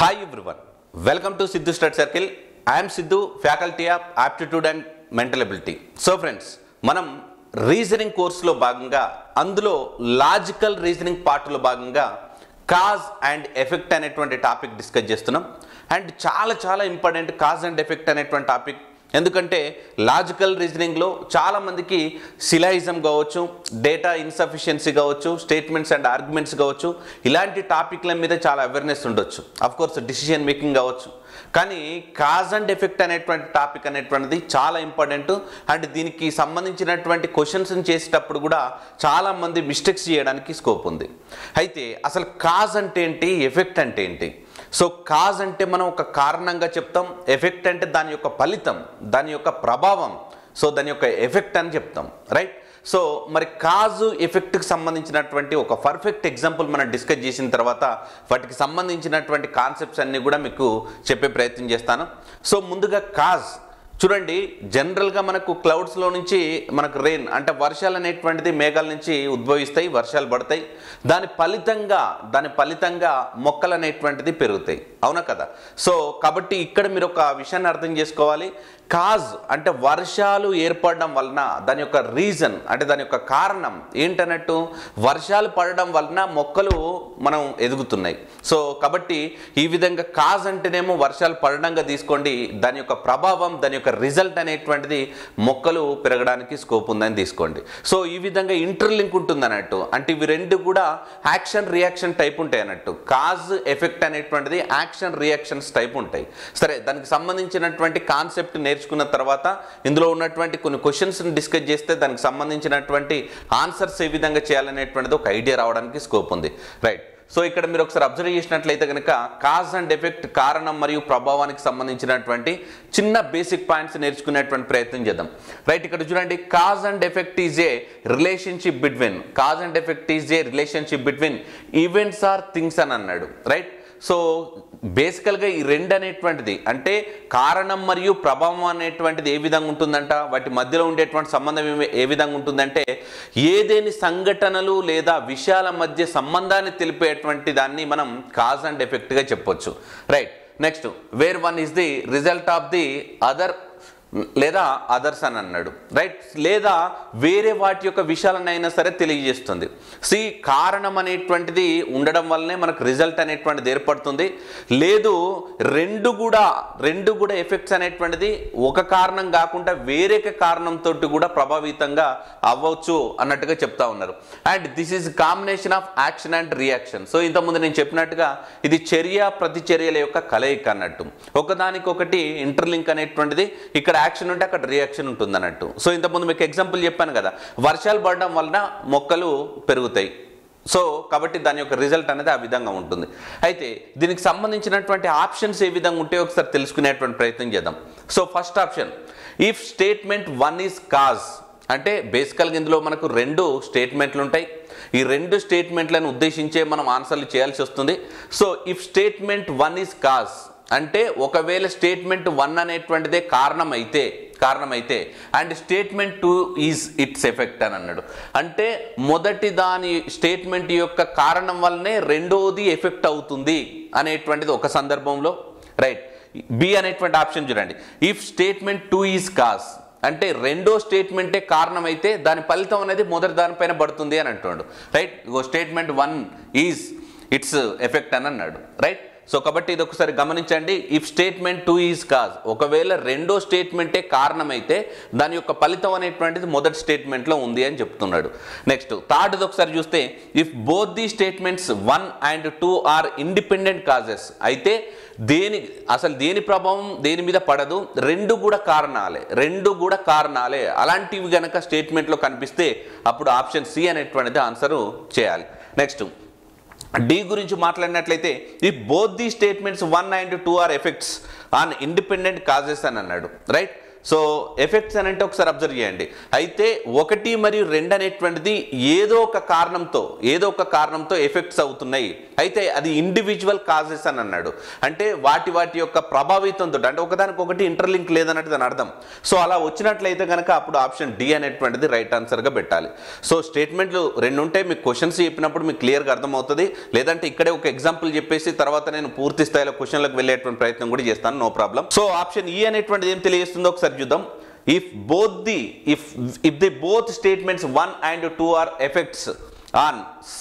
Hi everyone, welcome to Sidhu Stud Circle. I am Sidhu, faculty of aptitude and mental ability. So friends, మనం reasoning కోర్సులో భాగంగా అందులో logical reasoning పార్ట్లో భాగంగా cause and effect అనేటువంటి topic discuss చేస్తున్నాం. And చాలా ఇంపార్టెంట్ కాజ్ అండ్ ఎఫెక్ట్ అనేటువంటి టాపిక్. ఎందుకంటే లాజికల్ రీజనింగ్లో చాలామందికి సిలాయిజం కావచ్చు, డేటా ఇన్సఫిషియన్సీ కావచ్చు, స్టేట్మెంట్స్ అండ్ ఆర్గ్యుమెంట్స్ కావచ్చు, ఇలాంటి టాపిక్ల మీద చాలా అవేర్నెస్ ఉండొచ్చు. అఫ్కోర్స్ డిసిషన్ మేకింగ్ కావచ్చు. కానీ కాజ్ అండ్ ఎఫెక్ట్ అనేటువంటి టాపిక్ అనేటువంటిది చాలా ఇంపార్టెంట్. అండ్ దీనికి సంబంధించినటువంటి క్వశ్చన్స్ని చేసేటప్పుడు కూడా చాలామంది మిస్టేక్స్ చేయడానికి స్కోప్ ఉంది. అయితే అసలు కాజ్ అంటే ఏంటి, ఎఫెక్ట్ అంటే ఏంటి? సో కాజ్ అంటే మనం ఒక కారణంగా చెప్తాం, ఎఫెక్ట్ అంటే దాని యొక్క ఫలితం, దాని యొక్క ప్రభావం, సో దాని యొక్క ఎఫెక్ట్ అని చెప్తాం, రైట్? సో మరి కాజు ఎఫెక్ట్కి సంబంధించినటువంటి ఒక పర్ఫెక్ట్ ఎగ్జాంపుల్ మనం డిస్కస్ చేసిన తర్వాత వాటికి సంబంధించినటువంటి కాన్సెప్ట్స్ అన్నీ కూడా మీకు చెప్పే ప్రయత్నం చేస్తాను. సో ముందుగా కాజ్ చూడండి, జనరల్గా మనకు క్లౌడ్స్లో నుంచి మనకు రెయిన్ అంటే వర్షాలు అనేటువంటిది మేఘాల నుంచి ఉద్భవిస్తాయి, వర్షాలు పడతాయి. దాని ఫలితంగా మొక్కలు అనేటువంటిది పెరుగుతాయి, అవునా కదా? సో కాబట్టి ఇక్కడ మీరు ఒక విషయాన్ని అర్థం చేసుకోవాలి. కాజ్ అంటే వర్షాలు ఏర్పడడం వలన దాని యొక్క రీజన్ అంటే దాని యొక్క కారణం ఏంటన్నట్టు, వర్షాలు పడడం వలన మొక్కలు మనం ఎదుగుతున్నాయి. సో కాబట్టి ఈ విధంగా కాజ్ అంటేనేమో వర్షాలు పడడంగా తీసుకోండి, దాని యొక్క ప్రభావం, దాని యొక్క రిజల్ట్ అనేటువంటిది మొక్కలు పెరగడానికి స్కోప్ ఉందని తీసుకోండి. సో ఈ విధంగా ఇంటర్లింక్ ఉంటుంది అన్నట్టు. అంటే ఇవి రెండు కూడా యాక్షన్ రియాక్షన్ టైప్ ఉంటాయి అన్నట్టు. కాజ్ ఎఫెక్ట్ అనేటువంటిది యాక్షన్ రియాక్షన్స్ టైప్ ఉంటాయి. సరే, దానికి సంబంధించినటువంటి కాన్సెప్ట్ నేర్చుకున్న తర్వాత ఇందులో ఉన్నటువంటి కొన్ని క్వశ్చన్స్ని డిస్కస్ చేస్తే దానికి సంబంధించినటువంటి ఆన్సర్స్ ఏ విధంగా చేయాలనేటువంటిది ఒక ఐడియా రావడానికి స్కోప్ ఉంది, రైట్? సో ఇక్కడ మీరు ఒకసారి అబ్జర్వ్ చేసినట్లయితే కనుక కాజ్ అండ్ ఎఫెక్ట్, కారణం మరియు ప్రభావానికి సంబంధించినటువంటి చిన్న బేసిక్ పాయింట్స్ నేర్చుకునేటువంటి ప్రయత్నం చేద్దాం, రైట్? ఇక్కడ చూడండి, cause and effect is a relationship between events or things అని అన్నాడు, రైట్? సో బేసికల్గా ఈ రెండు అనేటువంటిది అంటే కారణం మరియు ప్రభావం అనేటువంటిది ఏ విధంగా ఉంటుందంట, వాటి మధ్యలో ఉండేటువంటి సంబంధం ఏ విధంగా ఉంటుందంటే ఏదేని సంఘటనలు లేదా విషయాల మధ్య సంబంధాన్ని తెలిపేటువంటి దాన్ని మనం కాజ్ అండ్ ఎఫెక్ట్గా చెప్పొచ్చు, right? Next, where one is the result of the other లేదా అదర్స్ అని అన్నాడు, రైట్? లేదా వేరే వాటి యొక్క విషయాలనైనా సరే తెలియజేస్తుంది. కారణం అనేటువంటిది ఉండడం వల్లనే మనకు రిజల్ట్ అనేటువంటిది ఏర్పడుతుంది. లేదు, రెండు కూడా ఎఫెక్ట్స్ అనేటువంటిది ఒక కారణం కాకుండా వేరే కారణంతో కూడా ప్రభావితంగా అవ్వచ్చు అన్నట్టుగా చెప్తా ఉన్నారు. And this is combination of action and reaction. So ఇంతకుముందు నేను చెప్పినట్టుగా ఇది చర్య ప్రతిచర్యల యొక్క కలయిక అన్నట్టు. ఒకదానికొకటి ఇంటర్లింక్ అనేటువంటిది, ఇక్కడ యాక్షన్ ఉంటే అక్కడ రియాక్షన్ ఉంటుంది అన్నట్టు. సో ఇంతకుముందు మీకు ఎగ్జాంపుల్ చెప్పాను కదా, వర్షాలు పడడం వలన మొక్కలు పెరుగుతాయి. సో కాబట్టి దాని యొక్క రిజల్ట్ అనేది ఆ విధంగా ఉంటుంది. అయితే దీనికి సంబంధించినటువంటి ఆప్షన్స్ ఏ విధంగా ఉంటాయో ఒకసారి తెలుసుకునేటువంటి ప్రయత్నం చేద్దాం. So first option, if statement 1 is cause అంటే బేసికల్గా ఇందులో మనకు రెండు స్టేట్మెంట్లు ఉంటాయి. ఈ రెండు స్టేట్మెంట్లను ఉద్దేశించే మనం ఆన్సర్లు చేయాల్సి వస్తుంది. So if statement 1 is cause అంటే ఒకవేళ స్టేట్మెంట్ 1 అనేటువంటిదే కారణం అయితే and statement 2 is its effect అని అన్నాడు. అంటే మొదటి దాని స్టేట్మెంట్ యొక్క కారణం వల్లనే రెండోది ఎఫెక్ట్ అవుతుంది అనేటువంటిది ఒక సందర్భంలో, రైట్? బి అనేటువంటి ఆప్షన్ చూడండి, ఇఫ్ స్టేట్మెంట్ 2 ఈజ్ కాజ్ అంటే రెండో స్టేట్మెంటే కారణం అయితే దాని ఫలితం అనేది మొదటి దానిపైన పడుతుంది అని అంటున్నాడు, right? Statement 1 is its effect అని అన్నాడు, రైట్? సో కాబట్టి ఇది ఒకసారి గమనించండి, ఇఫ్ స్టేట్మెంట్ 2 ఈజ్ కాజ్ ఒకవేళ రెండో స్టేట్మెంటే కారణమైతే దాని యొక్క ఫలితం అనేటువంటిది మొదటి స్టేట్మెంట్లో ఉంది అని చెప్తున్నాడు. నెక్స్ట్ థర్డ్ది ఒకసారి చూస్తే, if both the statements 1 and 2 are independent causes అయితే దేని ప్రభావం దేని మీద పడదు, రెండు కూడా కారణాలే అలాంటివి గనక స్టేట్మెంట్లో కనిపిస్తే అప్పుడు ఆప్షన్ సి అనేటువంటిది ఆన్సరు చేయాలి. నెక్స్ట్ డి గురించి మాట్లాడినట్లయితే, if both the statements 1 and 2 are effects on independent causes అని అన్నాడు, రైట్? సో ఎఫెక్ట్స్ అని అంటే ఒకసారి అబ్జర్వ్ చేయండి. అయితే 1 మరియు 2 అనేటువంటిది ఏదో ఒక కారణంతో ఎఫెక్ట్స్ అవుతున్నాయి. అయితే అది ఇండివిజువల్ కాజెస్ అని అన్నాడు. అంటే వాటి యొక్క ప్రభావితంతో, అంటే ఒకదానికొకటి ఇంటర్లింక్ లేదన్నట్టు దాని అర్థం. సో అలా వచ్చినట్లయితే కనుక అప్పుడు ఆప్షన్ డి అనేటువంటిది రైట్ ఆన్సర్గా పెట్టాలి. సో స్టేట్మెంట్లు 2 ఉంటే మీకు క్వశ్చన్స్ చెప్పినప్పుడు మీకు క్లియర్గా అర్థమవుతుంది. లేదంటే ఇక్కడే ఒక ఎగ్జాంపుల్ చెప్పేసి తర్వాత నేను పూర్తి స్థాయిలో క్వశ్చన్లకు వెళ్ళేటువంటి ప్రయత్నం కూడా చేస్తాను, నో ప్రాబ్లం. సో ఆప్షన్ ఈ అనేటువంటిది ఏం తెలియజేస్తుందో ఒకసారి చూద్దాం. if the both statements 1 and 2 are effects on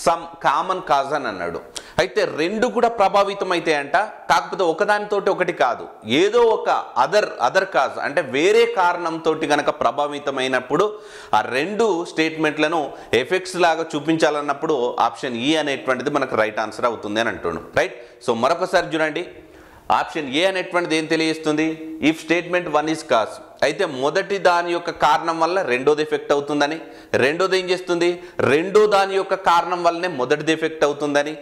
some common cause అని అన్నాడు. అయితే 2 కూడా ప్రభావితం అయితే అంట, కాకపోతే ఒకదానితోటి ఒకటి కాదు, ఏదో ఒక అదర్ కాజ్ అంటే వేరే కారణంతో కనుక ప్రభావితమైనప్పుడు ఆ 2 స్టేట్మెంట్లను ఎఫెక్ట్స్ లాగా చూపించాలన్నప్పుడు ఆప్షన్ ఈ అనేటువంటిది మనకు రైట్ ఆన్సర్ అవుతుంది అని అంటున్నాడు. రైట్. సో మరొకసారి చూడండి, ఆప్షన్ ఏ అనేటువంటిది ఏం తెలియజేస్తుంది? ఇఫ్ స్టేట్మెంట్ 1 ఈజ్ కాజ్, అయితే మొదటి దాని యొక్క కారణం వల్ల రెండోది ఎఫెక్ట్ అవుతుందని, రెండోది ఏం చేస్తుంది? రెండో దాని యొక్క కారణం వల్లనే మొదటిది ఎఫెక్ట్ అవుతుందని,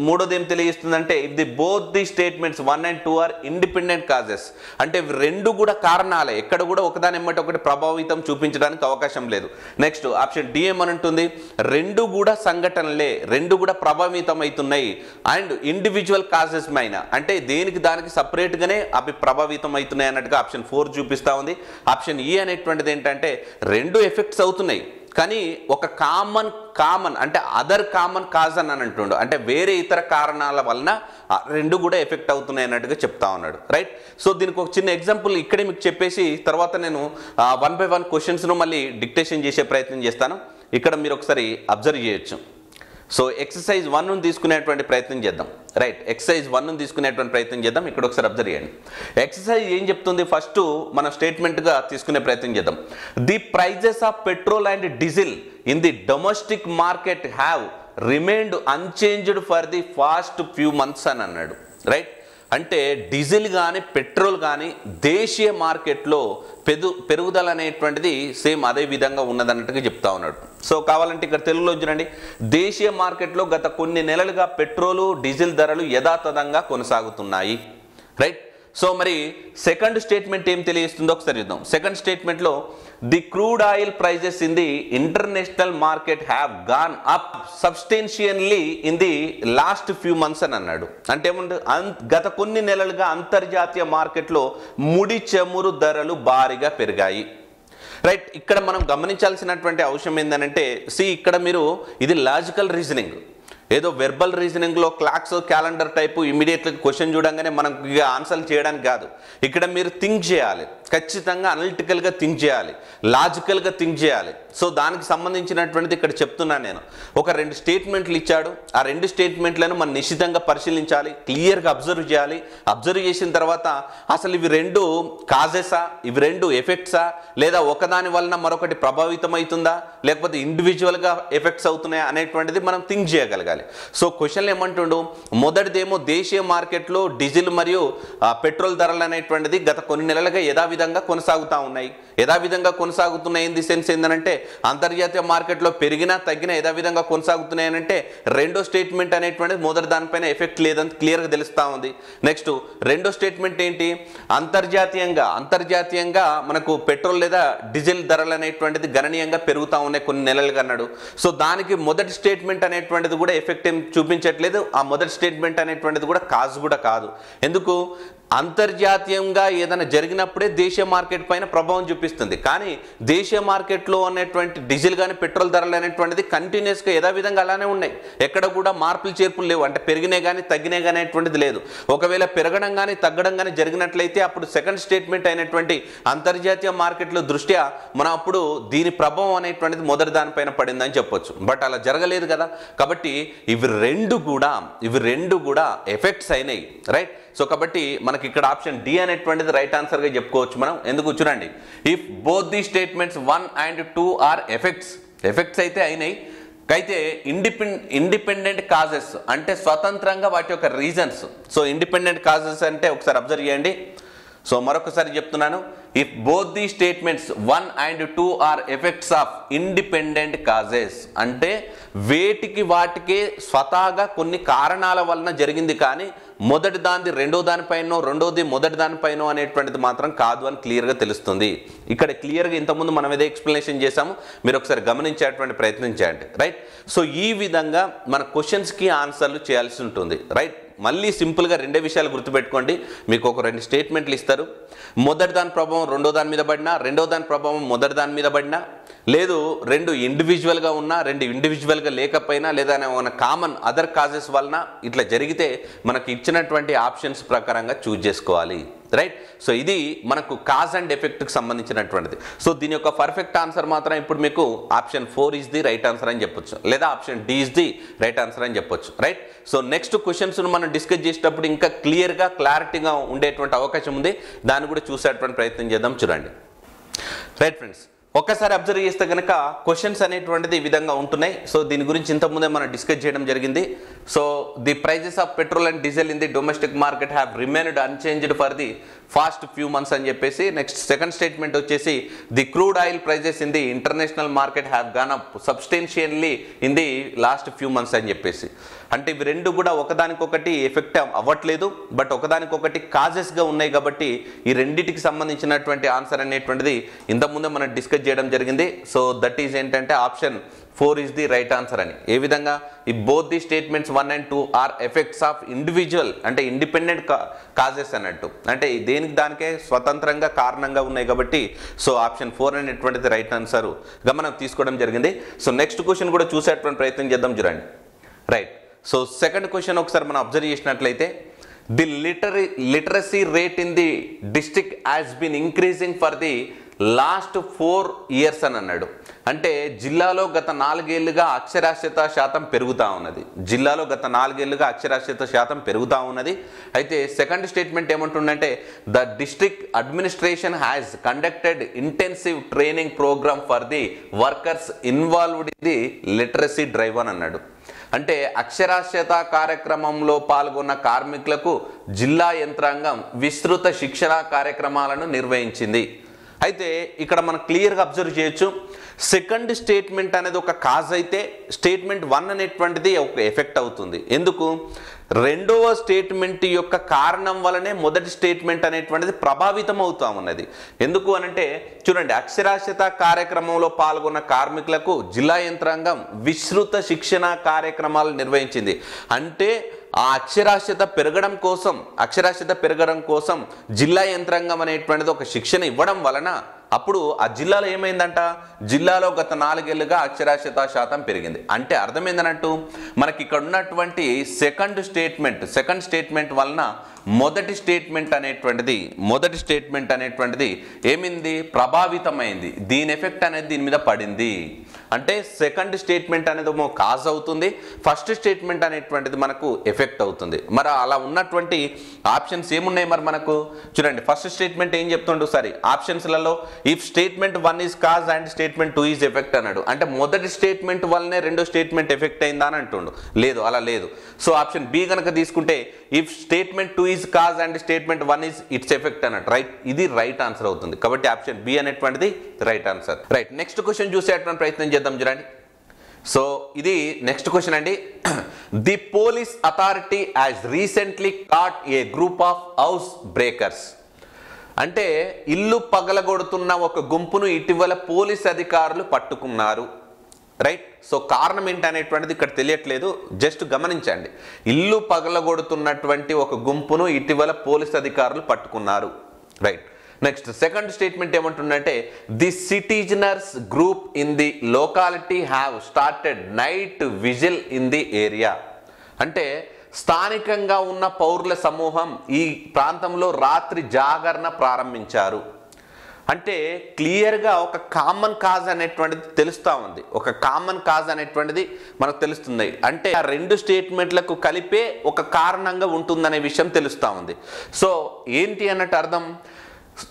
మూడోది ఏం తెలియజేస్తుందంటే if the both the statements 1 and 2 are independent causes, అంటే 2 కూడా కారణాలే, ఎక్కడ కూడా ఒకదాని ఎమ్మటి ఒకటి ప్రభావితం చూపించడానికి అవకాశం లేదు. Next option D ఏమనంటుంది? 2 కూడా సంఘటనలే, 2 కూడా ప్రభావితం అవుతున్నాయి అండ్ ఇండివిజువల్ కాజెస్ మైన, అంటే దేనికి దానికి సపరేట్గానే అవి ప్రభావితం అవుతున్నాయి అన్నట్టుగా ఆప్షన్ 4 చూపిస్తుంది. ఆప్షన్ ఈ అనేటువంటిది ఏంటంటే 2 ఎఫెక్ట్స్ అవుతున్నాయి కానీ ఒక కామన్ అంటే అదర్ కామన్ కాజ్ అని అంటుండు, అంటే వేరే ఇతర కారణాల వలన 2 కూడా ఎఫెక్ట్ అవుతున్నాయి అన్నట్టుగా చెప్తా ఉన్నాడు. రైట్. సో దీనికి ఒక చిన్న ఎగ్జాంపుల్ ఇక్కడే మీకు చెప్పేసి తర్వాత నేను 1 by 1 క్వశ్చన్స్ను మళ్ళీ డిక్టేషన్ చేసే ప్రయత్నం చేస్తాను. ఇక్కడ మీరు ఒకసారి అబ్జర్వ్ చేయొచ్చు. సో ఎక్సర్సైజ్ 1 తీసుకునేటువంటి ప్రయత్నం చేద్దాం. రైట్. ఎక్సర్సైజ్ 1 తీసుకునేటువంటి ప్రయత్నం చేద్దాం. ఇక్కడ ఒకసారి అబ్జర్వ్ చేయండి. ఎక్సర్సైజ్ ఏం చెప్తుంది? ఫస్ట్ మనం స్టేట్మెంట్గా తీసుకునే ప్రయత్నం చేద్దాం. The prices of petrol and diesel in the domestic market have remained unchanged for the past few months అని అన్నాడు. రైట్. అంటే డీజిల్ కానీ పెట్రోల్ కానీ దేశీయ మార్కెట్లో పెరుగుదల అనేటువంటిది సేమ్ అదే విధంగా ఉన్నదన్నట్టుగా చెప్తా ఉన్నాడు. సో కావాలంటే ఇక్కడ తెలుగులో చూడండి, దేశీయ మార్కెట్లో గత కొన్ని నెలలుగా పెట్రోలు డీజిల్ ధరలు యథాతథంగా కొనసాగుతున్నాయి. రైట్. సో మరి సెకండ్ స్టేట్మెంట్ ఏం తెలియజేస్తుందో ఒకసారి చూద్దాం. సెకండ్ స్టేట్మెంట్లో the crude oil prices in the international market have gone up substantially in the last few months అని అన్నాడు. అంటే ఏమంటే గత కొన్ని నెలలుగా అంతర్జాతీయ మార్కెట్లో ముడి చమురు ధరలు భారీగా పెరిగాయి. రైట్. ఇక్కడ మనం గమనించాల్సినటువంటి అవసరం ఏంటంటే ఇక్కడ మీరు ఇది లాజికల్ రీజనింగ్, ఏదో వెర్బల్ రీజనింగ్లో క్లాక్స్ క్యాలెండర్ టైపు ఇమీడియట్గా క్వశ్చన్ చూడంగానే మనం ఇక ఆన్సర్లు చేయడానికి కాదు. ఇక్కడ మీరు థింక్ చేయాలి, ఖచ్చితంగా అనలిటికల్గా థింక్ చేయాలి, లాజికల్గా థింక్ చేయాలి. సో దానికి సంబంధించినటువంటిది ఇక్కడ చెప్తున్నాను నేను. ఒక 2 స్టేట్మెంట్లు ఇచ్చాడు, ఆ 2 స్టేట్మెంట్లను మనం నిశ్చితంగా పరిశీలించాలి, క్లియర్గా అబ్జర్వ్ చేయాలి. అబ్జర్వ్ చేసిన తర్వాత అసలు ఇవి 2 కాజెసా, ఇవి 2 ఎఫెక్ట్సా, లేదా ఒకదాని వలన మరొకటి ప్రభావితం అవుతుందా, లేకపోతే ఇండివిజువల్గా ఎఫెక్ట్స్ అవుతున్నాయా అనేటువంటిది మనం థింక్ చేయగలగాలి. సో క్వశ్చన్లు ఏమంటుండు? మొదటిదేమో దేశీయ మార్కెట్లో డీజిల్ మరియు పెట్రోల్ ధరలు అనేటువంటిది గత కొన్ని నెలలుగా యథావిధంగా కొనసాగుతూ ఉన్నాయి. యథావిధంగా కొనసాగుతున్నాయి ఇన్ ది సెన్స్ ఏంటంటే అంతర్జాతీయ మార్కెట్లో పెరిగినా తగ్గినా యథావిధంగా కొనసాగుతున్నాయనంటే రెండో స్టేట్మెంట్ అనేటువంటిది మొదటి దానిపైన ఎఫెక్ట్ లేదని క్లియర్గా తెలుస్తూ ఉంది. నెక్స్ట్ రెండో స్టేట్మెంట్ ఏంటి? అంతర్జాతీయంగా మనకు పెట్రోల్ లేదా డీజిల్ ధరలు అనేటువంటిది గణనీయంగా పెరుగుతూ ఉన్నాయి కొన్ని నెలలుగా అన్నాడు. సో దానికి మొదటి స్టేట్మెంట్ అనేటువంటిది కూడా ఎఫెక్ట్ ఏం చూపించట్లేదు. ఆ మొదటి స్టేట్మెంట్ అనేటువంటిది కూడా కాజ్ కూడా కాదు. ఎందుకు? అంతర్జాతీయంగా ఏదైనా జరిగినప్పుడే దేశీయ మార్కెట్ పైన ప్రభావం చూపిస్తుంది. కానీ దేశీయ మార్కెట్లో అనేటువంటి డీజిల్ కానీ పెట్రోల్ ధరలు అనేటువంటిది కంటిన్యూస్గా యథావిధంగా అలానే ఉన్నాయి, ఎక్కడ కూడా మార్పులు చేర్పులు లేవు. అంటే పెరిగినే కానీ తగ్గినే కానీ అనేటువంటిది లేదు. ఒకవేళ పెరగడం కానీ తగ్గడం కానీ జరిగినట్లయితే అప్పుడు సెకండ్ స్టేట్మెంట్ అయినటువంటి అంతర్జాతీయ మార్కెట్లో దృష్ట్యా మనం అప్పుడు దీని ప్రభావం అనేటువంటిది మొదటి దానిపైన పడిందని చెప్పొచ్చు. బట్ అలా జరగలేదు కదా. కాబట్టి ఇవి రెండు కూడా ఎఫెక్ట్స్ అయినాయి. రైట్. సో కాబట్టి మనకి ఇక్కడ ఆప్షన్ డి అనేటువంటిది రైట్ ఆన్సర్గా చెప్పుకోవచ్చు మనం. ఎందుకు? చూడండి, if both the statements 1 and 2 are effects అయితే అయినాయి, అయితే ఇండిపెండెంట్ కాజెస్ అంటే స్వతంత్రంగా వాటి యొక్క రీజన్స్. సో ఇండిపెండెంట్ కాజెస్ అంటే ఒకసారి అబ్జర్వ్ చేయండి. సో మరొకసారి చెప్తున్నాను, if both the statements 1 and 2 are effects of independent causes అంటే వాటికే స్వతహాగా కొన్ని కారణాల వలన జరిగింది, కానీ మొదటి దానిది రెండో దానిపైనో రెండోది మొదటి దానిపైనో అనేటువంటిది మాత్రం కాదు అని క్లియర్గా తెలుస్తుంది. ఇక్కడ క్లియర్గా ఇంతకుముందు మనం ఏదో ఎక్స్ప్లెనేషన్ చేసాము, మీరు ఒకసారి గమనించేటువంటి ప్రయత్నం చేయండి. రైట్. సో ఈ విధంగా మన క్వశ్చన్స్కి ఆన్సర్లు చేయాల్సి ఉంటుంది. రైట్. మళ్ళీ సింపుల్గా రెండే విషయాలు గుర్తుపెట్టుకోండి. మీకు ఒక 2 స్టేట్మెంట్లు ఇస్తారు. మొదటి దాని ప్రభావం రెండో దాని మీద పడినా, రెండో దాని ప్రభావం మొదటి దాని మీద పడినా, లేదు రెండు ఇండివిజువల్గా ఉన్నా, రెండు ఇండివిజువల్గా లేకపోయినా, లేదా మన కామన్ అదర్ కాజెస్ వలన ఇట్లా జరిగితే మనకి ఇచ్చినటువంటి ఆప్షన్స్ ప్రకారంగా చూజ్ చేసుకోవాలి. రైట్. సో ఇది మనకు కాజ్ అండ్ ఎఫెక్ట్కి సంబంధించినటువంటిది. సో దీని యొక్క పర్ఫెక్ట్ ఆన్సర్ మాత్రం ఇప్పుడు మీకు option 4 is the right answer అని చెప్పొచ్చు, లేదా option D is the right answer అని చెప్పొచ్చు. రైట్. సో నెక్స్ట్ క్వశ్చన్స్ మనం డిస్కస్ చేసేటప్పుడు ఇంకా క్లియర్గా క్లారిటీగా ఉండేటువంటి అవకాశం ఉంది. దాన్ని కూడా చూసేటువంటి ప్రయత్నం చేద్దాం. చూడండి. రైట్ ఫ్రెండ్స్, ఒక్కసారి అబ్జర్వ్ చేస్తే కనుక క్వశ్చన్స్ అనేటువంటిది ఈ విధంగా ఉంటున్నాయి. సో దీని గురించి ఇంతకుముందే మనం డిస్కస్ చేయడం జరిగింది. So the prices of petrol and diesel in the domestic market have remained unchanged for the past few months అని చెప్పేసి, నెక్స్ట్ సెకండ్ స్టేట్మెంట్ వచ్చేసి the crude oil prices in the international market have gone up substantially in the last few months అని చెప్పేసి. అంటే ఇవి రెండు కూడా ఒకదానికొకటి ఎఫెక్ట్ అవ్వట్లేదు, బట్ ఒకదానికొకటి కాజెస్గా ఉన్నాయి. కాబట్టి ఈ రెండింటికి సంబంధించినటువంటి ఆన్సర్ అనేటువంటిది ఇంతకుముందే మనం డిస్కస్ చేయడం జరిగింది. సో దట్ ఈజ్ ఏంటంటే option 4 is the right answer అని. ఏ విధంగా? ఈ both the statements 1 and 2 are effects of individual, అంటే ఇండిపెండెంట్ కాజెస్ అన్నట్టు, అంటే దేనికి దానికే స్వతంత్రంగా కారణంగా ఉన్నాయి. కాబట్టి సో ఆప్షన్ 4 అనేటువంటిది రైట్ ఆన్సర్గా మనం తీసుకోవడం జరిగింది. సో నెక్స్ట్ క్వశ్చన్ కూడా చూసేటువంటి ప్రయత్నం చేద్దాం. చూడండి. రైట్. సో సెకండ్ క్వశ్చన్ ఒకసారి మనం అబ్జర్వ్ చేసినట్లయితే, the literacy rate in the district has been increasing for the last 4 years అని అన్నాడు. అంటే జిల్లాలో గత 4 ఏళ్లుగా అక్షరాస్యత శాతం పెరుగుతూ ఉన్నది. జిల్లాలో గత 4 ఏళ్లుగా అక్షరాస్యత శాతం పెరుగుతూ ఉన్నది. అయితే సెకండ్ స్టేట్మెంట్ ఏమంటుందంటే, the district administration has conducted intensive training programme for the workers involved in the literacy drive అని అన్నాడు. అంటే అక్షరాస్యత కార్యక్రమంలో పాల్గొన్న కార్మికులకు జిల్లా యంత్రాంగం విస్తృత శిక్షణ కార్యక్రమాలను నిర్వహించింది. అయితే ఇక్కడ మనం క్లియర్గా అబ్జర్వ్ చేయొచ్చు, సెకండ్ స్టేట్మెంట్ అనేది ఒక కాజ్ అయితే స్టేట్మెంట్ 1 అనేటువంటిది ఒక ఎఫెక్ట్ అవుతుంది. ఎందుకు? రెండవ స్టేట్మెంట్ యొక్క కారణం వలనే మొదటి స్టేట్మెంట్ అనేటువంటిది ప్రభావితం అవుతా ఉన్నది. ఎందుకు అనంటే చూడండి, అక్షరాస్యత కార్యక్రమంలో పాల్గొన్న కార్మికులకు జిల్లా యంత్రాంగం విస్తృత శిక్షణ కార్యక్రమాలు నిర్వహించింది. అంటే ఆ అక్షరాస్యత పెరగడం కోసం జిల్లా యంత్రాంగం అనేటువంటిది ఒక శిక్షణ ఇవ్వడం వలన అప్పుడు ఆ జిల్లాలో ఏమైందంట, జిల్లాలో గత 4 ఏళ్లుగా అక్షరాస్యత శాతం పెరిగింది. అంటే అర్థమైందన్నట్టు, మనకి ఇక్కడ ఉన్నటువంటి సెకండ్ స్టేట్మెంట్ వలన మొదటి స్టేట్మెంట్ అనేటువంటిది ఏమింది, ప్రభావితమైంది. దీని ఎఫెక్ట్ అనేది దీని మీద పడింది. అంటే సెకండ్ స్టేట్మెంట్ అనేది కాజ్ అవుతుంది, ఫస్ట్ స్టేట్మెంట్ అనేటువంటిది మనకు ఎఫెక్ట్ అవుతుంది. మరి అలా ఉన్నటువంటి ఆప్షన్స్ ఏమున్నాయి మరి మనకు? చూడండి, ఫస్ట్ స్టేట్మెంట్ ఏం చెప్తుండు సరే ఆప్షన్స్లలో, if statement 1 is cause and statement 2 is effect అన్నాడు. అంటే మొదటి స్టేట్మెంట్ వల్లనే రెండో స్టేట్మెంట్ ఎఫెక్ట్ అయిందా అని అంటుండు. లేదు, అలా లేదు. సో ఆప్షన్ బి కనుక తీసుకుంటే, if statement 2 is cause and statement 1 is its effect అన్నట్టు. రైట్. ఇది రైట్ ఆన్సర్ అవుతుంది. కాబట్టి ఆప్షన్ బి అనేటువంటిది right answer. Right. Next question చూసేటువంటి ప్రయత్నం చేద్దాం. చూడండి. సో ఇది నెక్స్ట్ క్వశ్చన్ అండి. The police authority has recently caught a group of house breakers. అంటే ఇల్లు పగలగొడుతున్న ఒక గుంపును ఇటీవల పోలీస్ అధికారులు పట్టుకున్నారు. రైట్. సో కారణం ఏంటనేటువంటిది ఇక్కడ తెలియట్లేదు, జస్ట్ గమనించండి. ఇల్లు పగలగొడుతున్నటువంటి ఒక గుంపును ఇటీవల పోలీస్ అధికారులు పట్టుకున్నారు. రైట్. నెక్స్ట్ సెకండ్ స్టేట్మెంట్ ఏమంటుందంటే, the citizens group in the locality have started night vigil in the area. అంటే స్థానికంగా ఉన్న పౌరుల సమూహం ఈ ప్రాంతంలో రాత్రి జాగరణ ప్రారంభించారు. అంటే క్లియర్గా ఒక కామన్ కాజ్ అనేటువంటిది తెలుస్తూ ఉంది. ఒక కామన్ కాజ్ అనేటువంటిది మనకు తెలుస్తుంది. అంటే ఆ రెండు స్టేట్మెంట్లకు కలిపే ఒక కారణంగా ఉంటుందనే విషయం తెలుస్తూ ఉంది. సో ఏంటి అన్నట్టు అర్థం,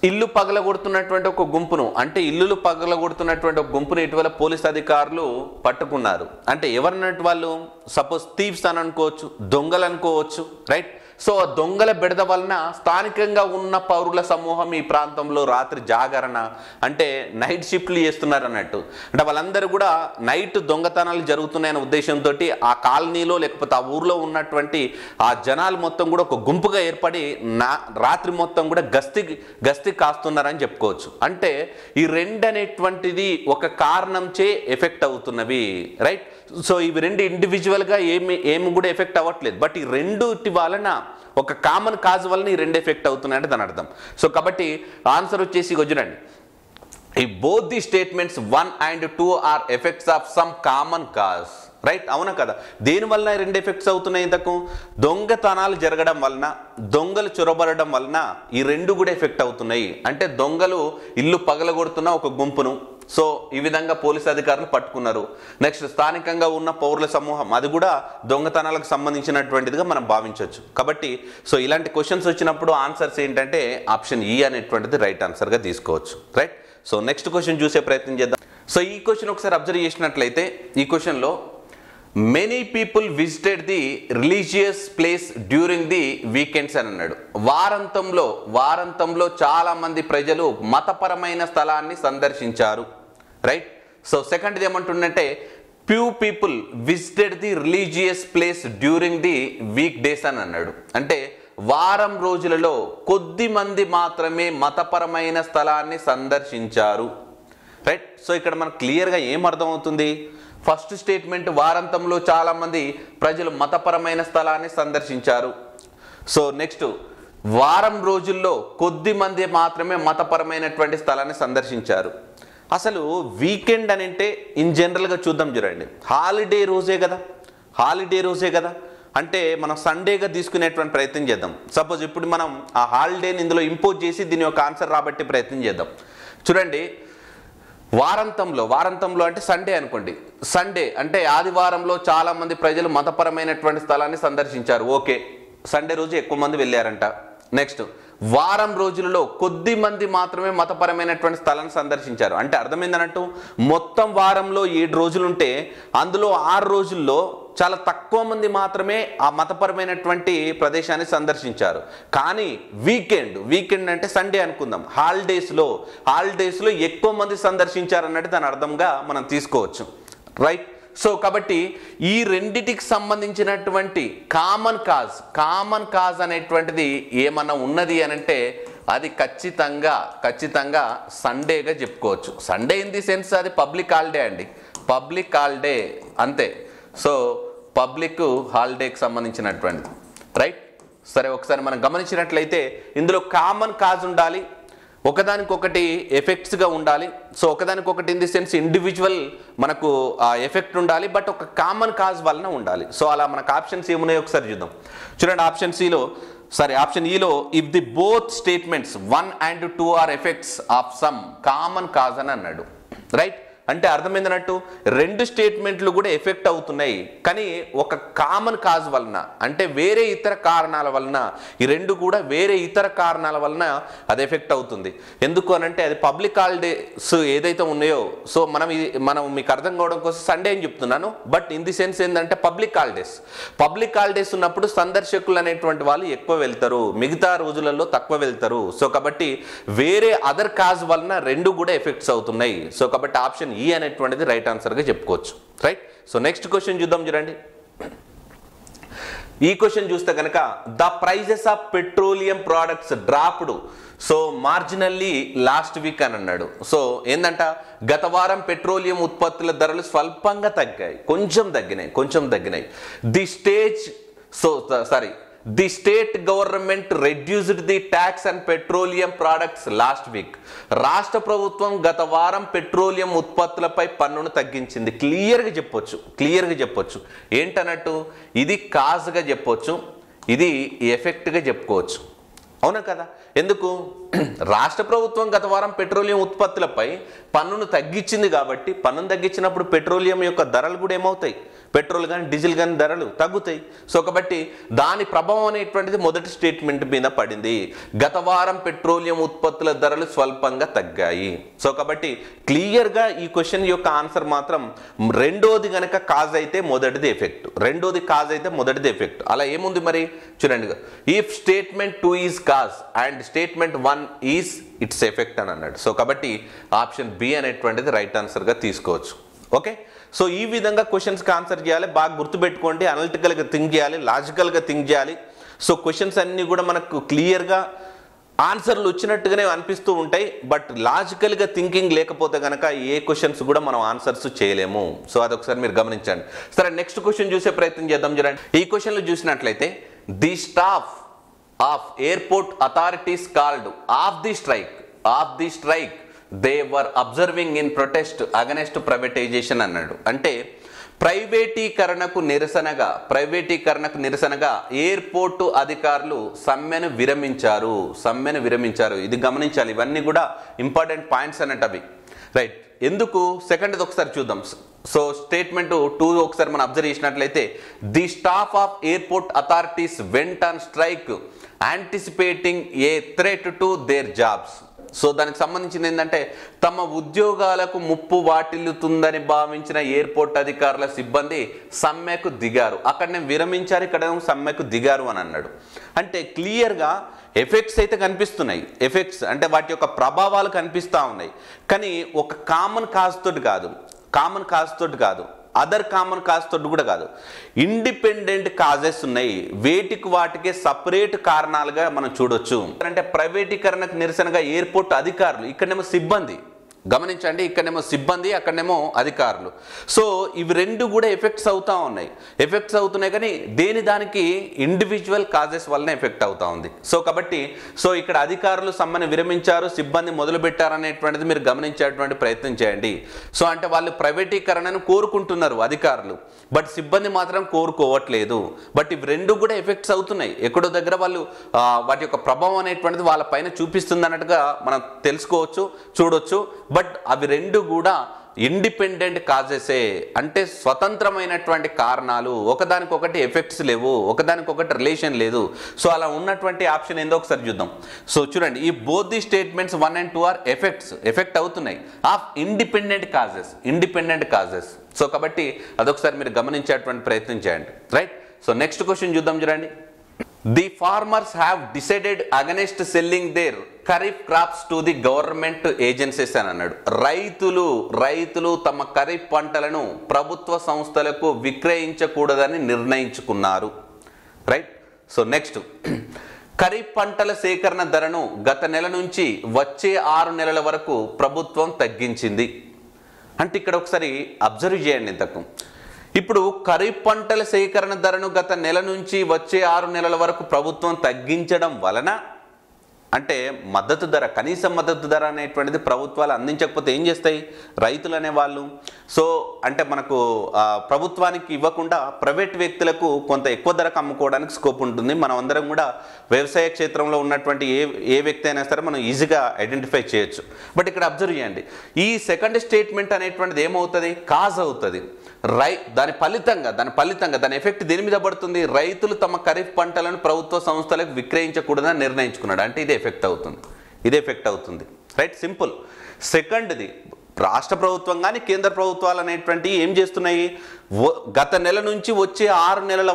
ఇల్లు పగలగొడుతున్నటువంటి ఒక గుంపును, అంటే ఇల్లులు పగలగొడుతున్నటువంటి ఒక గుంపును ఇటీవల పోలీస్ అధికారులు పట్టుకున్నారు. అంటే ఎవరన్నట్టు వాళ్ళు, సపోజ్ థీవ్స్ అని అనుకోవచ్చు, దొంగలు అనుకోవచ్చు. రైట్. సో దొంగల బెడద వలన స్థానికంగా ఉన్న పౌరుల సమూహం ఈ ప్రాంతంలో రాత్రి జాగరణ అంటే నైట్ షిఫ్ట్లు చేస్తున్నారు అన్నట్టు. అంటే వాళ్ళందరూ కూడా నైట్ దొంగతనాలు జరుగుతున్నాయనే ఉద్దేశంతో ఆ కాలనీలో లేకపోతే ఆ ఊర్లో ఉన్నటువంటి ఆ జనాలు మొత్తం కూడా ఒక గుంపుగా ఏర్పడి రాత్రి మొత్తం కూడా గస్తీ కాస్తున్నారని చెప్పుకోవచ్చు. అంటే ఈ రెండు అనేటువంటిది ఒక కారణంచే ఎఫెక్ట్ అవుతున్నవి, రైట్. సో ఇవి రెండు ఇండివిజువల్గా ఏమి కూడా ఎఫెక్ట్ అవ్వట్లేదు, బట్ ఈ రెండుటి వలన ఒక కామన్ కాజ్ వలన ఈ రెండు ఎఫెక్ట్ అవుతున్నాయంటే దాని అర్థం. సో కాబట్టి ఆన్సర్ వచ్చేసి చూడండి, ఈ both the statements 1 and 2 are effects of some common cause, right. అవునా కదా? దేనివల్ల రెండు ఎఫెక్ట్స్ అవుతున్నాయి? ఇంతకు దొంగతనాలు జరగడం వలన, దొంగలు చొరబడడం వలన ఈ రెండు కూడా ఎఫెక్ట్ అవుతున్నాయి. అంటే దొంగలు ఇల్లు పగలగొడుతున్న ఒక గుంపును, సో ఈ విధంగా పోలీసు అధికారులు పట్టుకున్నారు. నెక్స్ట్ స్థానికంగా ఉన్న పౌరుల సమూహం, అది కూడా దొంగతనాలకు సంబంధించినటువంటిదిగా మనం భావించవచ్చు. కాబట్టి సో ఇలాంటి క్వశ్చన్స్ వచ్చినప్పుడు ఆన్సర్స్ ఏంటంటే ఆప్షన్ ఈ అనేటువంటిది రైట్ ఆన్సర్గా తీసుకోవచ్చు, రైట్. సో నెక్స్ట్ క్వశ్చన్ చూసే ప్రయత్నం చేద్దాం. సో ఈ క్వశ్చన్ ఒకసారి అబ్జర్వ్ చేసినట్లయితే ఈ క్వశ్చన్లో many people visited the religious place during the weekends అని అన్నాడు. వారాంతంలో చాలా మంది ప్రజలు మతపరమైన స్థలాన్ని సందర్శించారు, రైట్. సో సెకండ్ది ఏమంటుందంటే few people visited the religious place during the week days అని అన్నాడు. అంటే వారం రోజులలో కొద్ది మంది మాత్రమే మతపరమైన స్థలాన్ని సందర్శించారు, రైట్. సో ఇక్కడ మనకు క్లియర్గా ఏం అర్థమవుతుంది? ఫస్ట్ స్టేట్మెంట్ వారాంతంలో చాలా మంది ప్రజలు మతపరమైన స్థలాన్ని సందర్శించారు. సో నెక్స్ట్ వారం రోజుల్లో కొద్ది మంది మాత్రమే మతపరమైనటువంటి స్థలాన్ని సందర్శించారు. అసలు వీకెండ్ అని అంటే ఇన్ జనరల్గా చూద్దాం చూడండి, హాలిడే రోజే కదా. అంటే మనం సండేగా తీసుకునేటువంటి ప్రయత్నం చేద్దాం. సపోజ్ ఇప్పుడు మనం ఆ హాలిడేని ఇందులో ఇంపోజ్ చేసి దీని యొక్క ఆన్సర్ రాబట్టే ప్రయత్నం చేద్దాం. చూడండి, వారాంతంలో అంటే సండే అనుకోండి. సండే అంటే ఆదివారంలో చాలా మంది ప్రజలు మతపరమైనటువంటి స్థలాన్ని సందర్శించారు. ఓకే, సండే రోజు ఎక్కువ మంది వెళ్ళారంట. నెక్స్ట్ వారం రోజులలో కొద్ది మంది మాత్రమే మతపరమైనటువంటి స్థలాన్ని సందర్శించారు. అంటే అర్థమైందన్నట్టు మొత్తం వారంలో 7 రోజులుంటే అందులో 6 రోజుల్లో చాలా తక్కువ మంది మాత్రమే ఆ మతపరమైనటువంటి ప్రదేశాన్ని సందర్శించారు. కానీ వీకెండ్ అంటే సండే అనుకుందాం, హాలిడేస్లో ఎక్కువ మంది సందర్శించారు అన్నట్టు దాని అర్థంగా మనం తీసుకోవచ్చు, రైట్. సో కాబట్టి ఈ రెండిటికి సంబంధించినటువంటి కామన్ కాజ్ అనేటువంటిది ఏమన్నా ఉన్నది అని అంటే అది ఖచ్చితంగా సండేగా చెప్పుకోవచ్చు. సండే ఇన్ ది సెన్స్ అది పబ్లిక్ హాలిడే అండి, పబ్లిక్ హాలిడే అంతే. సో పబ్లిక్ హాలిడేకి సంబంధించినటువంటిది, రైట్. సరే, ఒకసారి మనం గమనించినట్లయితే ఇందులో కామన్ కాజ్ ఉండాలి, ఒకదానికొకటి ఎఫెక్ట్స్గా ఉండాలి. సో ఒకదానికొకటి ఇన్ ది సెన్స్ ఇండివిజువల్ మనకు ఎఫెక్ట్ ఉండాలి, బట్ ఒక కామన్ కాజ్ వలన ఉండాలి. సో అలా మనకు ఆప్షన్స్ ఏమున్నాయో ఒకసారి చూద్దాం. చూడండి, ఆప్షన్ ఈలో if the both statements 1 and 2 are effects of some common cause అని అన్నాడు, రైట్. అంటే అర్థమైందన్నట్టు రెండు స్టేట్మెంట్లు కూడా ఎఫెక్ట్ అవుతున్నాయి, కానీ ఒక కామన్ కాజ్ వలన అంటే వేరే ఇతర కారణాల వలన ఈ రెండు కూడా వేరే ఇతర కారణాల వలన అది ఎఫెక్ట్ అవుతుంది. ఎందుకు అనంటే అది పబ్లిక్ హాలిడేస్ ఏదైతే ఉన్నాయో, సో మనం మీకు అర్థం కావడం కోసం సండే అని చెప్తున్నాను, బట్ ఇన్ ది సెన్స్ ఏంటంటే పబ్లిక్ హాలిడేస్ ఉన్నప్పుడు సందర్శకులు అనేటువంటి వాళ్ళు ఎక్కువ వెళ్తారు, మిగతా రోజులలో తక్కువ వెళ్తారు. సో కాబట్టి వేరే అదర్ కాజ్ వలన రెండు కూడా ఎఫెక్ట్స్ అవుతున్నాయి. సో కాబట్టి ఆప్షన్ ఈ అనేటువంటిది రైట్ ఆన్సర్గా చెప్పుకోవచ్చు, రైట్. సో నెక్స్ట్ క్వశ్చన్ చూద్దాం. చూడండి, ఈ క్వశ్చన్ చూస్తే కనుక the prices of petroleum products dropped so marginally last week అని అన్నాడు. సో ఏందంట, గత వారం పెట్రోలియం ఉత్పత్తుల ధరలు స్వల్పంగా తగ్గాయి, కొంచెం తగ్గినాయి. The state government reduced the tax and petroleum products last week. రాష్ట్ర ప్రభుత్వం గత వారం పెట్రోలియం ఉత్పత్తులపై పన్నును తగ్గించింది. క్లియర్గా చెప్పొచ్చు ఏంటన్నట్టు, ఇది కాజ్గా చెప్పొచ్చు, ఇది ఎఫెక్ట్గా చెప్పుకోవచ్చు. అవునా కదా? ఎందుకు? రాష్ట్ర ప్రభుత్వం గత వారం పెట్రోలియం ఉత్పత్తులపై పన్నును తగ్గించింది కాబట్టి, పన్నును తగ్గించినప్పుడు పెట్రోలియం యొక్క ధరలు కూడా ఏమవుతాయి, పెట్రోల్ కానీ డీజిల్ కానీ ధరలు తగ్గుతాయి. సో కాబట్టి దాని ప్రభావం అనేటువంటిది మొదటి స్టేట్మెంట్ మీద పడింది. గత వారం పెట్రోలియం ఉత్పత్తుల ధరలు స్వల్పంగా తగ్గాయి. సో కాబట్టి క్లియర్గా ఈ క్వశ్చన్ యొక్క ఆన్సర్ మాత్రం రెండోది గనక కాజ్ అయితే మొదటిది ఎఫెక్ట్, రెండోది కాజ్ అయితే మొదటిది ఎఫెక్ట్. అలా ఏముంది మరి చూడండి, if statement 2 is cause and statement 1 is its effect అని అన్నాడు. సో కాబట్టి ఆప్షన్ బి అనేటువంటిది రైట్ ఆన్సర్గా తీసుకోవచ్చు. ఓకే, సో ఈ విధంగా క్వశ్చన్స్కి ఆన్సర్ చేయాలి. బాగా గుర్తుపెట్టుకోండి, అనలిటికల్గా థింక్ చేయాలి, లాజికల్గా థింక్ చేయాలి. సో క్వశ్చన్స్ అన్నీ కూడా మనకు క్లియర్గా ఆన్సర్లు వచ్చినట్టుగానే అనిపిస్తూ ఉంటాయి. బట్ లాజికల్గా థింకింగ్ లేకపోతే కనుక ఏ క్వశ్చన్స్ కూడా మనం ఆన్సర్స్ చేయలేము. సో అదొకసారి మీరు గమనించండి. సరే, నెక్స్ట్ క్వశ్చన్ చూసే ప్రయత్నం చేద్దాం. చూడండి, ఈ క్వశ్చన్లో చూసినట్లయితే the staff of airport authorities called off the strike they were observing in protest against privatisation అన్నాడు. అంటే ప్రైవేటీకరణకు నిరసనగా ఎయిర్పోర్టు అధికారులు సమ్మెను విరమించారు. ఇది గమనించాలి, ఇవన్నీ కూడా ఇంపార్టెంట్ పాయింట్స్ అన్నట్టు అవి. రైట్, ఎందుకు సెకండ్ ఒకసారి చూద్దాం. సో స్టేట్మెంట్ 2 ఒకసారి మనం అబ్జర్వ్ చేసినట్లయితే the staff of airport authorities went on strike anticipating A threat to their jobs. So దానికి సంబంధించింది ఏంటంటే తమ ఉద్యోగాలకు ముప్పు వాటిల్లుతుందని భావించిన ఎయిర్పోర్ట్ అధికారుల సిబ్బంది సమ్మెకు దిగారు. అక్కడనే విరమించారు, ఇక్కడ సమ్మెకు దిగారు అని అన్నాడు. అంటే క్లియర్గా ఎఫెక్ట్స్ అయితే కనిపిస్తున్నాయి. ఎఫెక్ట్స్ అంటే వాటి యొక్క ప్రభావాలు కనిపిస్తూ ఉన్నాయి. కానీ ఒక కామన్ కాజ్ తోటి కాదు, అదర్ కామన్ కాజ్ తోటి కూడా కాదు, ఇండిపెండెంట్ కాజెస్ ఉన్నాయి. వాటికే సపరేట్ కారణాలుగా మనం చూడొచ్చు. అంటే ప్రైవేటీకరణకు నిరసనగా ఎయిర్పోర్ట్ అధికారులు, ఇక్కడనేమో సిబ్బంది, గమనించండి, ఇక్కడనేమో సిబ్బంది, అక్కడనేమో అధికారులు. సో ఇవి రెండు కూడా ఎఫెక్ట్స్ అవుతున్నాయి కానీ దానికి ఇండివిజువల్ కాజెస్ వలన ఎఫెక్ట్ అవుతా ఉంది. సో కాబట్టి ఇక్కడ అధికారులు సమ్మెను విరమించారు, సిబ్బంది మొదలు పెట్టారు అనేటువంటిది మీరు గమనించేటువంటి ప్రయత్నం చేయండి. సో అంటే వాళ్ళు ప్రైవేటీకరణను కోరుకుంటున్నారు అధికారులు, బట్ సిబ్బంది మాత్రం కోరుకోవట్లేదు. బట్ ఇవి రెండు కూడా ఎఫెక్ట్స్ అవుతున్నాయి. ఎక్కడో దగ్గర వాళ్ళు వాటి యొక్క ప్రభావం అనేటువంటిది వాళ్ళ పైన చూపిస్తుంది అన్నట్టుగా మనం తెలుసుకోవచ్చు, చూడొచ్చు. బట్ అవి రెండు కూడా ఇండిపెండెంట్ కాజెసే, అంటే స్వతంత్రమైనటువంటి కారణాలు, ఒకదానికొకటి ఎఫెక్ట్స్ లేవు, ఒకదానికొకటి రిలేషన్ లేదు. సో అలా ఉన్నటువంటి ఆప్షన్ ఏందో ఒకసారి చూద్దాం. సో చూడండి, ఈ both the statements 1 and 2 are effect అవుతున్నాయి ఆఫ్ ఇండిపెండెంట్ కాజెస్. సో కాబట్టి అదొకసారి మీరు గమనించేటువంటి ప్రయత్నం చేయండి. రైట్, సో నెక్స్ట్ క్వశ్చన్ చూద్దాం. చూడండి, the farmers have decided against selling there kharif crops to the government agencies అని అన్నాడు. రైతులు తమ ఖరీఫ్ పంటలను ప్రభుత్వ సంస్థలకు విక్రయించకూడదని నిర్ణయించుకున్నారు. రైట్, సో నెక్స్ట్, ఖరీఫ్ పంటల సేకరణ ధరను గత నెల నుంచి వచ్చే 6 నెలల వరకు ప్రభుత్వం తగ్గించింది. అంటే ఇక్కడ ఒకసారి అబ్జర్వ్ చేయండి. ఇప్పుడు ఖరీఫ్ పంటల సేకరణ ధరను గత నెల నుంచి వచ్చే 6 నెలల వరకు ప్రభుత్వం తగ్గించడం వలన, అంటే మద్దతు ధర, కనీస మద్దతు ధర అనేటువంటిది ప్రభుత్వాలు అందించకపోతే ఏం చేస్తాయి రైతులు అనేవాళ్ళు? సో అంటే మనకు ప్రభుత్వానికి ఇవ్వకుండా ప్రైవేట్ వ్యక్తులకు కొంత ఎక్కువ ధరకు అమ్ముకోవడానికి స్కోప్ ఉంటుంది. మనం అందరం కూడా వ్యవసాయ క్షేత్రంలో ఉన్నటువంటి ఏ వ్యక్తి అయినా సరే మనం ఈజీగా ఐడెంటిఫై చేయొచ్చు. బట్ ఇక్కడ అబ్జర్వ్ చేయండి, ఈ సెకండ్ స్టేట్మెంట్ అనేటువంటిది ఏమవుతుంది? కాజ్ అవుతుంది. దాని ఫలితంగా దాని ఎఫెక్ట్ దేని మీద పడుతుంది? రైతులు తమ ఖరీఫ్ పంటలను ప్రభుత్వ సంస్థలకు విక్రయించకూడదని నిర్ణయించుకున్నాడు. అంటే ఇది ఎఫెక్ట్ అవుతుంది. Right, simple. సెకండ్ది, రాష్ట్ర ప్రభుత్వం కానీ కేంద్ర ప్రభుత్వాలు అనేటువంటివి ఏం చేస్తున్నాయి? గత నెల నుంచి వచ్చే 6 నెలల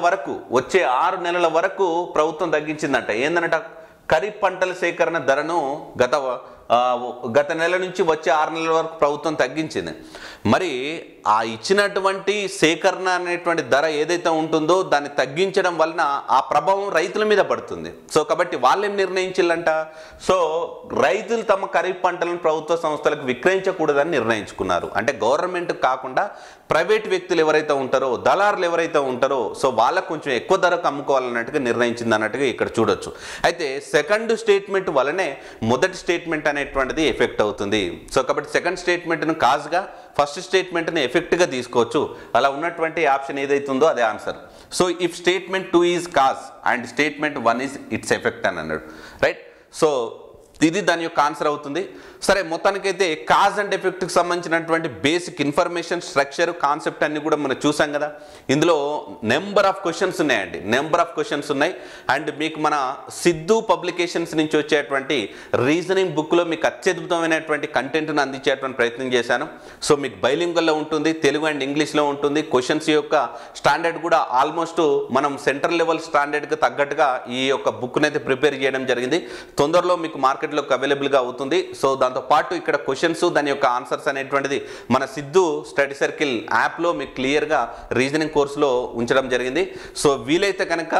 వరకు ప్రభుత్వం తగ్గించిందంట. ఏందనట? ఖరీఫ్ పంటల సేకరణ ధరను గత నెల నుంచి వచ్చే 6 నెలల వరకు ప్రభుత్వం తగ్గించింది. మరి ఆ ఇచ్చినటువంటి సేకరణ అనేటువంటి ధర ఏదైతే ఉంటుందో దాన్ని తగ్గించడం వలన ఆ ప్రభావం రైతుల మీద పడుతుంది. సో కాబట్టి వాళ్ళేం నిర్ణయించాలంట? సో రైతులు తమ ఖరీఫ్ పంటలను ప్రభుత్వ సంస్థలకు విక్రయించకూడదని నిర్ణయించుకున్నారు. అంటే గవర్నమెంట్ కాకుండా ప్రైవేట్ వ్యక్తులు ఎవరైతే ఉంటారో, దళారులు ఎవరైతే ఉంటారో, సో వాళ్ళకు కొంచెం ఎక్కువ ధరకు అమ్ముకోవాలన్నట్టుగా నిర్ణయించింది అన్నట్టుగా ఇక్కడ చూడొచ్చు. అయితే సెకండ్ స్టేట్మెంట్ వలనే మొదటి స్టేట్మెంట్ అనేటువంటిది ఎఫెక్ట్ అవుతుంది. సో కాబట్టి సెకండ్ స్టేట్మెంట్ను కాజ్గా, ఫస్ట్ స్టేట్మెంట్ని ఎఫెక్ట్గా తీసుకోవచ్చు. అలా ఉన్నటువంటి ఆప్షన్ ఏదైతుందో అదే answer. So if statement 2 is cause and statement 1 is its effect అని అన్నాడు. రైట్, సో ఇది దాని యొక్క ఆన్సర్ అవుతుంది. సరే, మొత్తానికైతే కాజ్ అండ్ ఎఫెక్ట్కి సంబంధించినటువంటి బేసిక్ ఇన్ఫర్మేషన్, స్ట్రక్చర్, కాన్సెప్ట్ అన్ని కూడా మనం చూసాం కదా. ఇందులో నెంబర్ ఆఫ్ క్వశ్చన్స్ ఉన్నాయండి, నెంబర్ ఆఫ్ క్వశ్చన్స్ ఉన్నాయి. అండ్ మీకు మన సిద్ధు పబ్లికేషన్స్ నుంచి వచ్చేటువంటి రీజనింగ్ బుక్లో మీకు అత్యద్భుతమైనటువంటి కంటెంట్ను అందించేటువంటి ప్రయత్నం చేశాను. సో మీకు బైలింగ్వల్లో ఉంటుంది, తెలుగు అండ్ ఇంగ్లీష్లో ఉంటుంది. క్వశ్చన్స్ యొక్క స్టాండర్డ్ కూడా ఆల్మోస్ట్ మనం సెంట్రల్ లెవెల్ స్టాండర్డ్కి తగ్గట్టుగా ఈ యొక్క బుక్ని అయితే ప్రిపేర్ చేయడం జరిగింది. తొందరలో మీకు మార్కెట్లోకి అవైలబుల్గా అవుతుంది. సో దాంతోపాటు ఇక్కడ క్వశ్చన్స్, దాని యొక్క ఆన్సర్స్ అనేటువంటిది మన సిద్ధు స్టడీ సర్కిల్ యాప్లో మీకు క్లియర్గా రీజనింగ్ కోర్సులో ఉంచడం జరిగింది. సో వీలైతే కనుక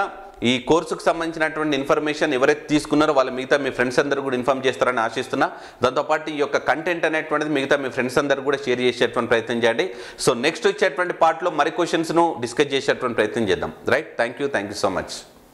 ఈ కోర్సుకు సంబంధించినటువంటి ఇన్ఫర్మేషన్ ఎవరైతే తీసుకున్నారో వాళ్ళ మిగతా మీ ఫ్రెండ్స్ అందరూ కూడా ఇన్ఫార్మ్ చేస్తారని ఆశిస్తున్నా. దాంతోపాటు ఈ యొక్క కంటెంట్ అనేటువంటిది మిగతా మీ ఫ్రెండ్స్ అందరూ కూడా షేర్ చేసేటువంటి ప్రయత్నం చేయండి. సో నెక్స్ట్ వచ్చేటువంటి పార్ట్లో మరి క్వశ్చన్స్ను డిస్కస్ చేసేటువంటి ప్రయత్నం చేద్దాం. Right, thank you so much.